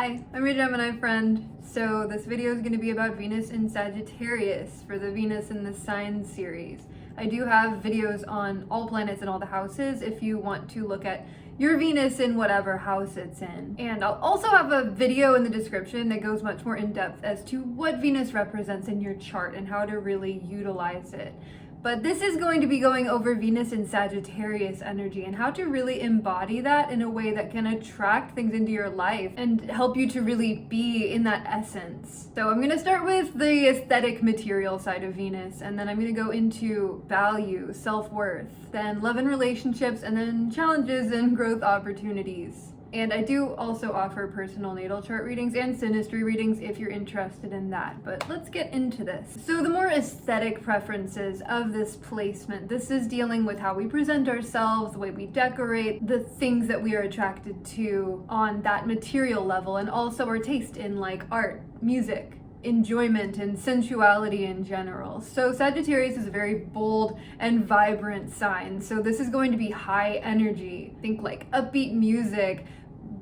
Hi, I'm your Gemini friend. So this video is going to be about Venus in Sagittarius for the Venus in the Signs series. I do have videos on all planets and all the houses if you want to look at your Venus in whatever house it's in. And I'll also have a video in the description that goes much more in depth as to what Venus represents in your chart and how to really utilize it. But this is going to be going over Venus in Sagittarius energy and how to really embody that in a way that can attract things into your life and help you to really be in that essence. So I'm going to start with the aesthetic material side of Venus, and then I'm going to go into value, self-worth, then love and relationships, and then challenges and growth opportunities. And I do also offer personal natal chart readings and synastry readings if you're interested in that. But let's get into this. So the more aesthetic preferences of this placement, this is dealing with how we present ourselves, the way we decorate, the things that we are attracted to on that material level, and also our taste in like art, music, enjoyment, and sensuality in general. So Sagittarius is a very bold and vibrant sign. So this is going to be high energy. Think like upbeat music,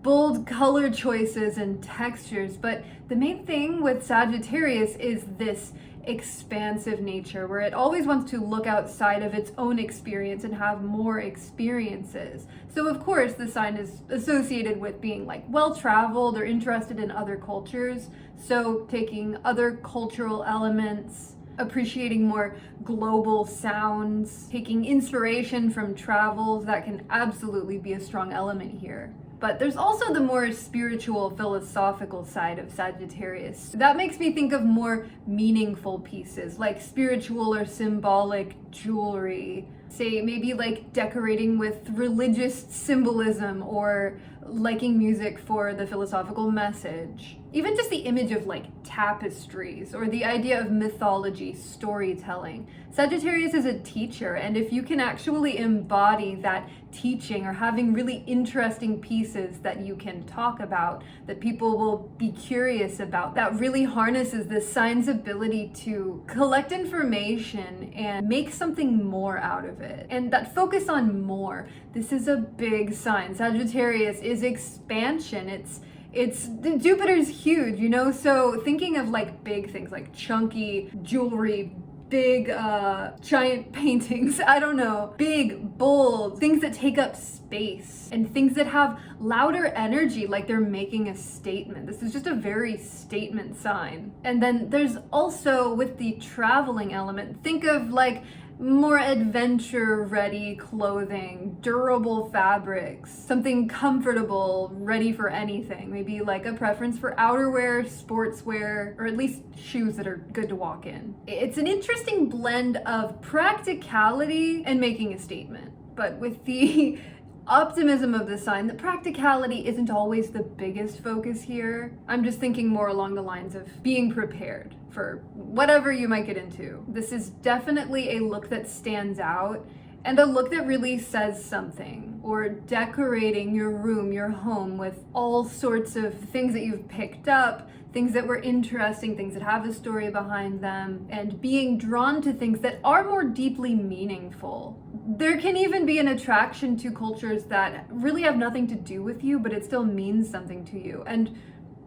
bold color choices and textures. But the main thing with Sagittarius is this expansive nature where it always wants to look outside of its own experience and have more experiences. So of course the sign is associated with being like well-traveled or interested in other cultures. So taking other cultural elements, appreciating more global sounds, taking inspiration from travels, that can absolutely be a strong element here. But there's also the more spiritual, philosophical side of Sagittarius. That makes me think of more meaningful pieces, like spiritual or symbolic jewelry. Say maybe like decorating with religious symbolism or liking music for the philosophical message. Even just the image of like tapestries or the idea of mythology, storytelling. Sagittarius is a teacher, and if you can actually embody that teaching or having really interesting pieces that you can talk about, that people will be curious about, that really harnesses this sign's ability to collect information and make something more out of it. And that focus on more, this is a big sign. Sagittarius is expansion. It's Jupiter's huge, you know, so thinking of like big things like chunky jewelry, big giant paintings, I don't know, big, bold, things that take up space and things that have louder energy, like they're making a statement. This is just a very statement sign. And then there's also, with the traveling element, think of like more adventure-ready clothing, durable fabrics, something comfortable, ready for anything. Maybe like a preference for outerwear, sportswear, or at least shoes that are good to walk in. It's an interesting blend of practicality and making a statement. But with the optimism of the sign, the practicality isn't always the biggest focus here. I'm just thinking more along the lines of being prepared for whatever you might get into. This is definitely a look that stands out and a look that really says something. Or decorating your room, your home with all sorts of things that you've picked up, things that were interesting, things that have a story behind them, and being drawn to things that are more deeply meaningful. There can even be an attraction to cultures that really have nothing to do with you, but it still means something to you. And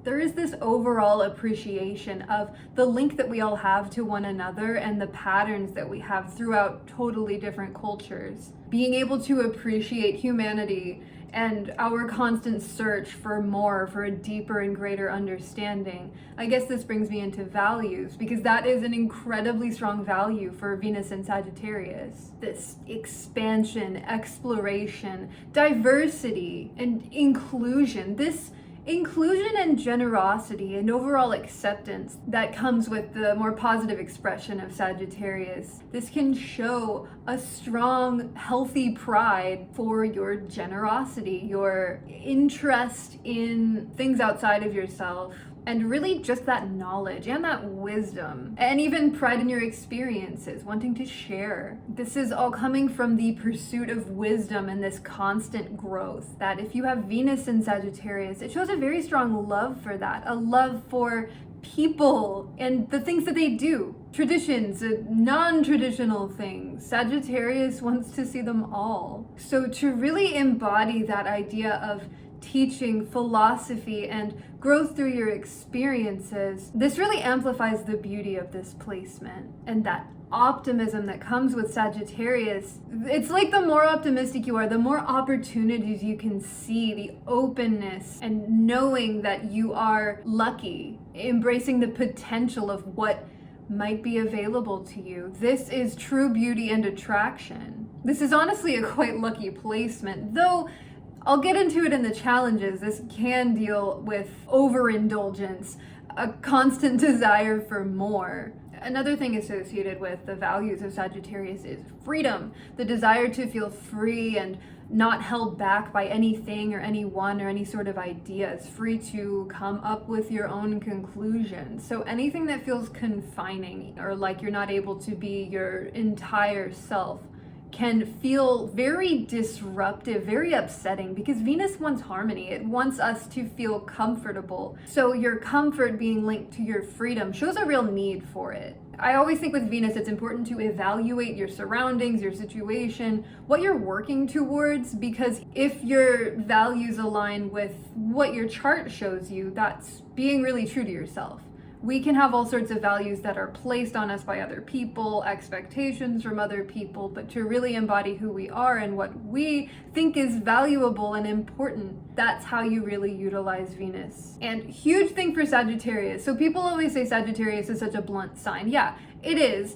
there is this overall appreciation of the link that we all have to one another and the patterns that we have throughout totally different cultures. Being able to appreciate humanity and our constant search for more, for a deeper and greater understanding. I guess this brings me into values, because that is an incredibly strong value for Venus in Sagittarius. This expansion, exploration, diversity, and inclusion. This inclusion and generosity and overall acceptance that comes with the more positive expression of Sagittarius. This can show a strong, healthy pride for your generosity, your interest in things outside of yourself, and really just that knowledge and that wisdom, and even pride in your experiences, wanting to share. This is all coming from the pursuit of wisdom and this constant growth, that if you have Venus in Sagittarius, it shows a very strong love for that, a love for people and the things that they do, traditions, non-traditional things. Sagittarius wants to see them all. So to really embody that idea of teaching, philosophy, and growth through your experiences, this really amplifies the beauty of this placement and that optimism that comes with Sagittarius. It's like the more optimistic you are, the more opportunities you can see, the openness and knowing that you are lucky, embracing the potential of what might be available to you. This is true beauty and attraction. This is honestly a quite lucky placement, though I'll get into it in the challenges. This can deal with overindulgence, a constant desire for more. Another thing associated with the values of Sagittarius is freedom, the desire to feel free and not held back by anything or anyone or any sort of ideas, free to come up with your own conclusions. So anything that feels confining or like you're not able to be your entire self can feel very disruptive, very upsetting, because Venus wants harmony. It wants us to feel comfortable. So your comfort being linked to your freedom shows a real need for it. I always think with Venus, it's important to evaluate your surroundings, your situation, what you're working towards, because if your values align with what your chart shows you, that's being really true to yourself. We can have all sorts of values that are placed on us by other people, expectations from other people, but to really embody who we are and what we think is valuable and important, that's how you really utilize Venus. And huge thing for Sagittarius. So people always say Sagittarius is such a blunt sign. Yeah, it is.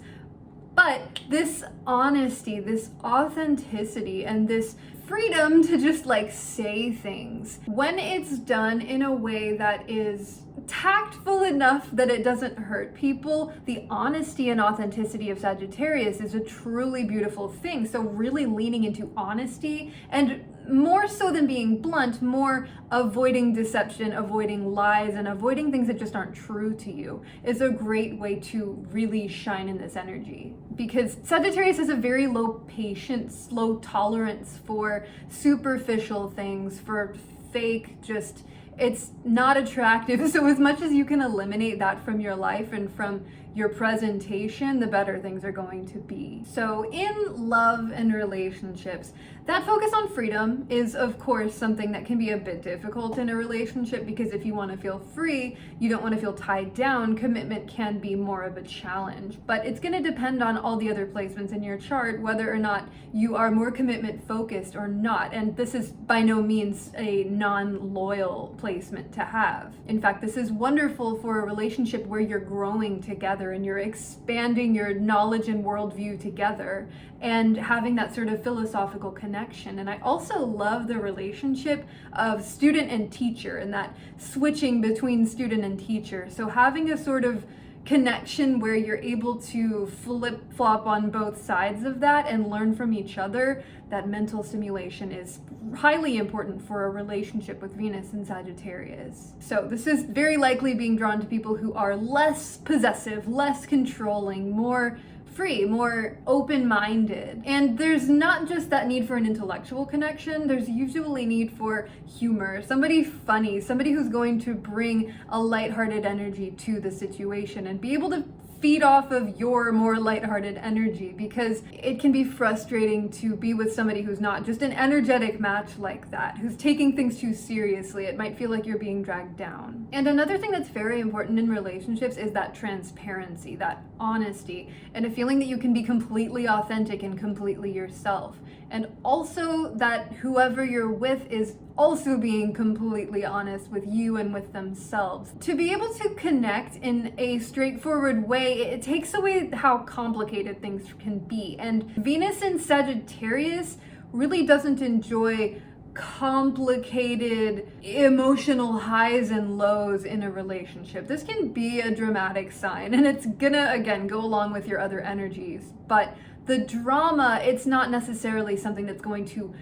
But this honesty, this authenticity, and this freedom to just like say things, when it's done in a way that is tactful enough that it doesn't hurt people, the honesty and authenticity of Sagittarius is a truly beautiful thing. So really leaning into honesty, and more so than being blunt, more avoiding deception, avoiding lies, and avoiding things that just aren't true to you is a great way to really shine in this energy. Because Sagittarius has a very low patience, low tolerance for superficial things, for fake, just it's not attractive. So as much as you can eliminate that from your life and from your presentation, the better things are going to be. So in love and relationships, that focus on freedom is of course something that can be a bit difficult in a relationship, because if you want to feel free, you don't want to feel tied down, commitment can be more of a challenge. But it's going to depend on all the other placements in your chart, whether or not you are more commitment focused or not. And this is by no means a non-loyal placement to have. In fact, this is wonderful for a relationship where you're growing together and you're expanding your knowledge and worldview together and having that sort of philosophical connection. And I also love the relationship of student and teacher and that switching between student and teacher. So having a sort of connection where you're able to flip-flop on both sides of that and learn from each other, that mental stimulation is highly important for a relationship with Venus and Sagittarius. So this is very likely being drawn to people who are less possessive, less controlling, more free, more open-minded. And there's not just that need for an intellectual connection, there's usually need for humor, somebody funny, somebody who's going to bring a lighthearted energy to the situation and be able to feed off of your more lighthearted energy, because it can be frustrating to be with somebody who's not just an energetic match like that, who's taking things too seriously. It might feel like you're being dragged down. And another thing that's very important in relationships is that transparency, that honesty, and a feeling that you can be completely authentic and completely yourself. And also that whoever you're with is also being completely honest with you and with themselves. To be able to connect in a straightforward way, it takes away how complicated things can be. And Venus in Sagittarius really doesn't enjoy complicated emotional highs and lows in a relationship. This can be a dramatic sign, and it's gonna, again, go along with your other energies. But the drama, it's not necessarily something that's going to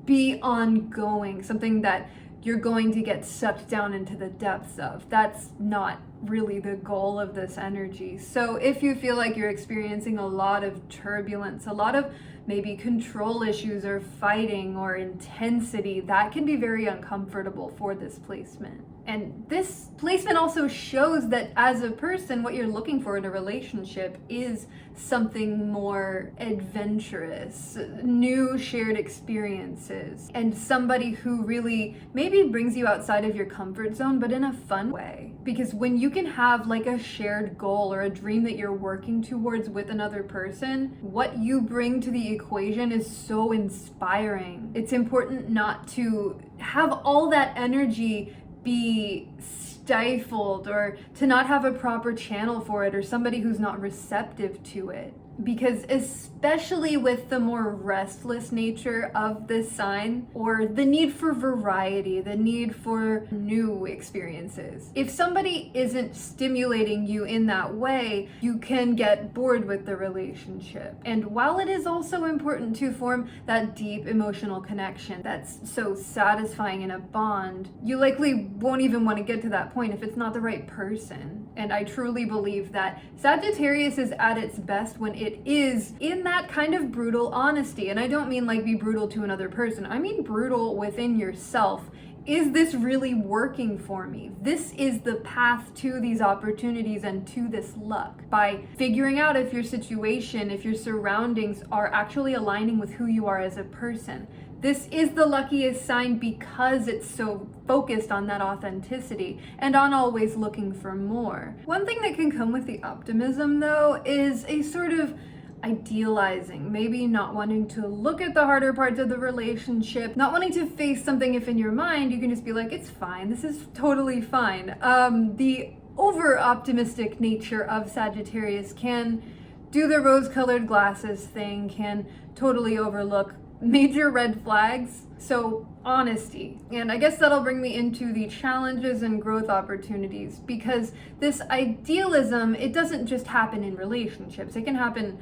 be ongoing, something that you're going to get sucked down into the depths of. That's not really the goal of this energy. So if you feel like you're experiencing a lot of turbulence, a lot of maybe control issues or fighting or intensity, that can be very uncomfortable for this placement. And this placement also shows that as a person, what you're looking for in a relationship is something more adventurous, new shared experiences, and somebody who really maybe brings you outside of your comfort zone, but in a fun way. Because when you can have like a shared goal or a dream that you're working towards with another person, what you bring to the equation is so inspiring. It's important not to have all that energy be stifled, or to not have a proper channel for it, or somebody who's not receptive to it. Because especially with the more restless nature of this sign, or the need for variety, the need for new experiences, if somebody isn't stimulating you in that way, you can get bored with the relationship. And while it is also important to form that deep emotional connection that's so satisfying in a bond, you likely won't even want to get to that point if it's not the right person. And I truly believe that Sagittarius is at its best when it is in that kind of brutal honesty. And I don't mean like be brutal to another person. I mean brutal within yourself. Is this really working for me? This is the path to these opportunities and to this luck. By figuring out if your situation, if your surroundings are actually aligning with who you are as a person. This is the luckiest sign because it's so focused on that authenticity and on always looking for more. One thing that can come with the optimism, though, is a sort of idealizing, maybe not wanting to look at the harder parts of the relationship, not wanting to face something if in your mind you can just be like, it's fine, this is totally fine. The over-optimistic nature of Sagittarius can do the rose-colored glasses thing, can totally overlook major red flags. So honesty. And I guess that'll bring me into the challenges and growth opportunities, because this idealism, it doesn't just happen in relationships. It can happen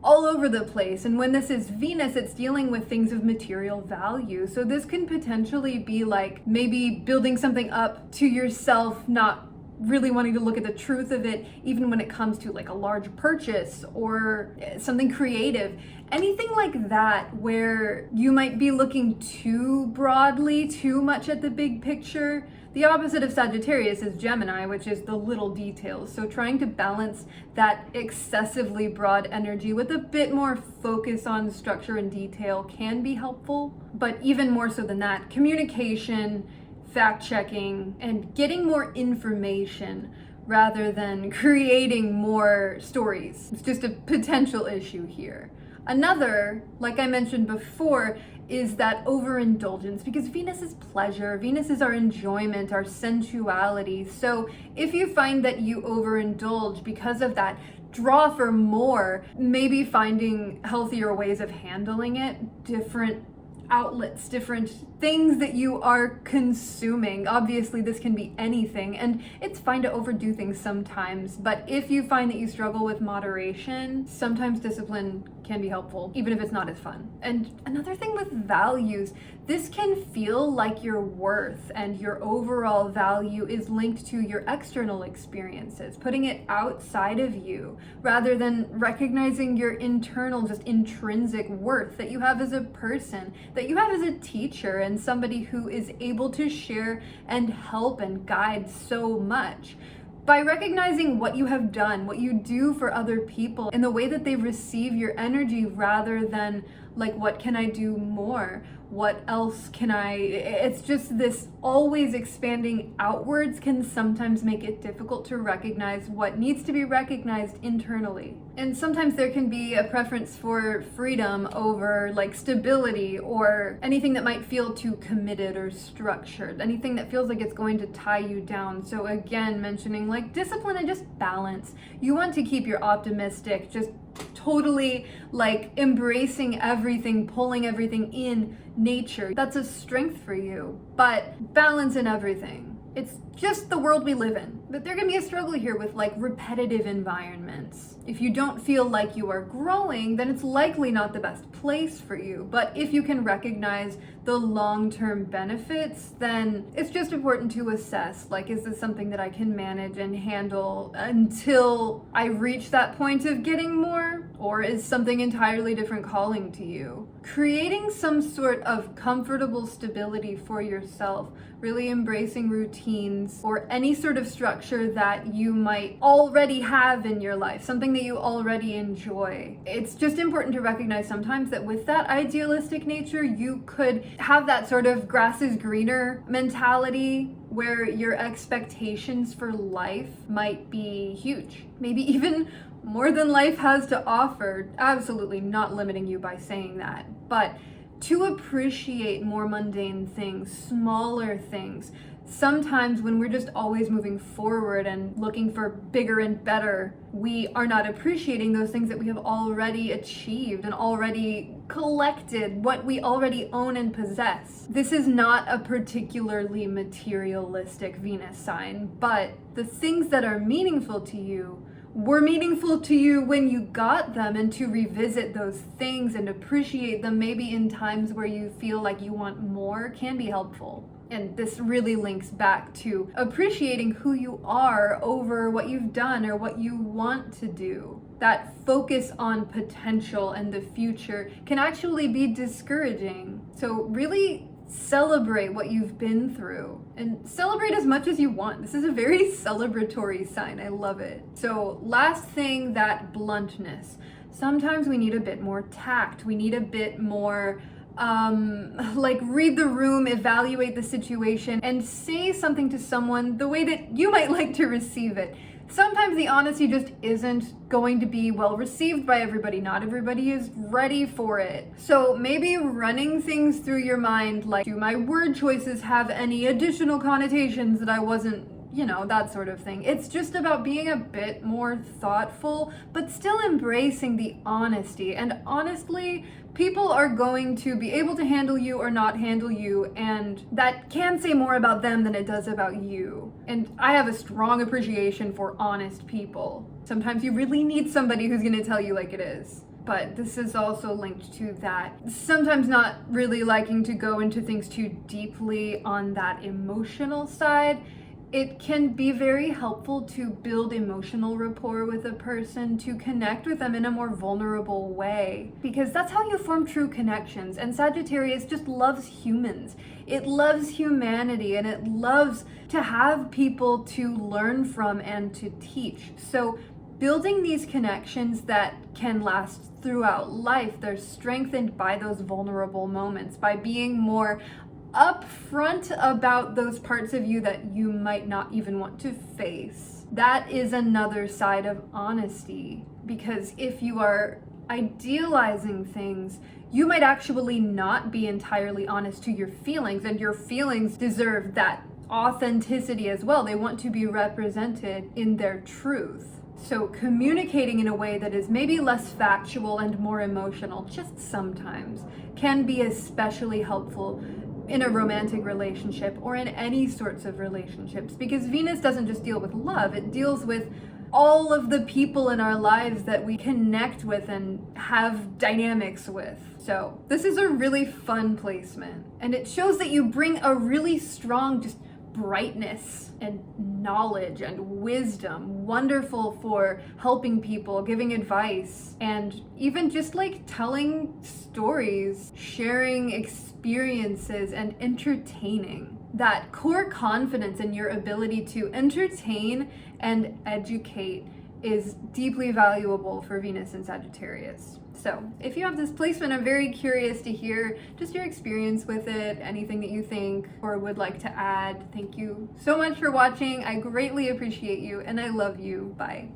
all over the place. And when this is Venus, it's dealing with things of material value. So this can potentially be like maybe building something up to yourself, not really wanting to look at the truth of it, even when it comes to like a large purchase or something creative. Anything like that where you might be looking too broadly, too much at the big picture. The opposite of Sagittarius is Gemini, which is the little details. So trying to balance that excessively broad energy with a bit more focus on structure and detail can be helpful. But even more so than that, communication, fact-checking, and getting more information rather than creating more stories. It's just a potential issue here. Another, like I mentioned before, is that overindulgence, because Venus is pleasure, Venus is our enjoyment, our sensuality. So if you find that you overindulge because of that draw for more, maybe finding healthier ways of handling it, different outlets, different things that you are consuming. Obviously, this can be anything, and it's fine to overdo things sometimes, but if you find that you struggle with moderation, sometimes discipline can be helpful, even if it's not as fun. And another thing with values, this can feel like your worth and your overall value is linked to your external experiences, putting it outside of you, rather than recognizing your internal, just intrinsic worth that you have as a person, that you have as a teacher and somebody who is able to share and help and guide so much. By recognizing what you have done, what you do for other people, and the way that they receive your energy, rather than like, what can I do more? What else can it's just this always expanding outwards can sometimes make it difficult to recognize what needs to be recognized internally. And sometimes there can be a preference for freedom over like stability, or anything that might feel too committed or structured, anything that feels like it's going to tie you down. So again, mentioning like discipline and just balance. You want to keep your optimistic, just totally like embracing everything, pulling everything in nature. That's a strength for you, but balance in everything. It's just the world we live in. But there can be a struggle here with like repetitive environments. If you don't feel like you are growing, then it's likely not the best place for you. But if you can recognize the long-term benefits, then it's just important to assess, like, is this something that I can manage and handle until I reach that point of getting more? Or is something entirely different calling to you? Creating some sort of comfortable stability for yourself, really embracing routines or any sort of structure that you might already have in your life, something that you already enjoy. It's just important to recognize sometimes that with that idealistic nature, you could have that sort of grass is greener mentality where your expectations for life might be huge, maybe even more than life has to offer. Absolutely not limiting you by saying that, but to appreciate more mundane things, smaller things. Sometimes when we're just always moving forward and looking for bigger and better, we are not appreciating those things that we have already achieved and already collected, what we already own and possess. This is not a particularly materialistic Venus sign, but the things that are meaningful to you were meaningful to you when you got them, and to revisit those things and appreciate them maybe in times where you feel like you want more can be helpful. And this really links back to appreciating who you are over what you've done or what you want to do. That focus on potential and the future can actually be discouraging. So really celebrate what you've been through and celebrate as much as you want. This is a very celebratory sign. I love it. So last thing, that bluntness. Sometimes we need a bit more tact. We need a bit more read the room, evaluate the situation, and say something to someone the way that you might like to receive it. Sometimes the honesty just isn't going to be well received by everybody. Not everybody is ready for it. So maybe running things through your mind, like, do my word choices have any additional connotations that I wasn't, that sort of thing. It's just about being a bit more thoughtful, but still embracing the honesty. And honestly, people are going to be able to handle you or not handle you, and that can say more about them than it does about you. And I have a strong appreciation for honest people. Sometimes you really need somebody who's going to tell you like it is. But this is also linked to that. Sometimes not really liking to go into things too deeply on that emotional side. It can be very helpful to build emotional rapport with a person, to connect with them in a more vulnerable way, because that's how you form true connections. And Sagittarius just loves humans. It loves humanity, and it loves to have people to learn from and to teach. So building these connections that can last throughout life, they're strengthened by those vulnerable moments, by being more upfront about those parts of you that you might not even want to face. That is another side of honesty, because if you are idealizing things, you might actually not be entirely honest to your feelings, and your feelings deserve that authenticity as well. They want to be represented in their truth. So communicating in a way that is maybe less factual and more emotional, just sometimes, can be especially helpful in a romantic relationship or in any sorts of relationships, because Venus doesn't just deal with love, it deals with all of the people in our lives that we connect with and have dynamics with. So this is a really fun placement, and it shows that you bring a really strong just brightness and knowledge and wisdom, wonderful for helping people, giving advice, and even just like telling stories, sharing experiences, and entertaining. That core confidence in your ability to entertain and educate is deeply valuable for Venus in Sagittarius. So if you have this placement, I'm very curious to hear just your experience with it, anything that you think or would like to add. Thank you so much for watching. I greatly appreciate you, and I love you. Bye.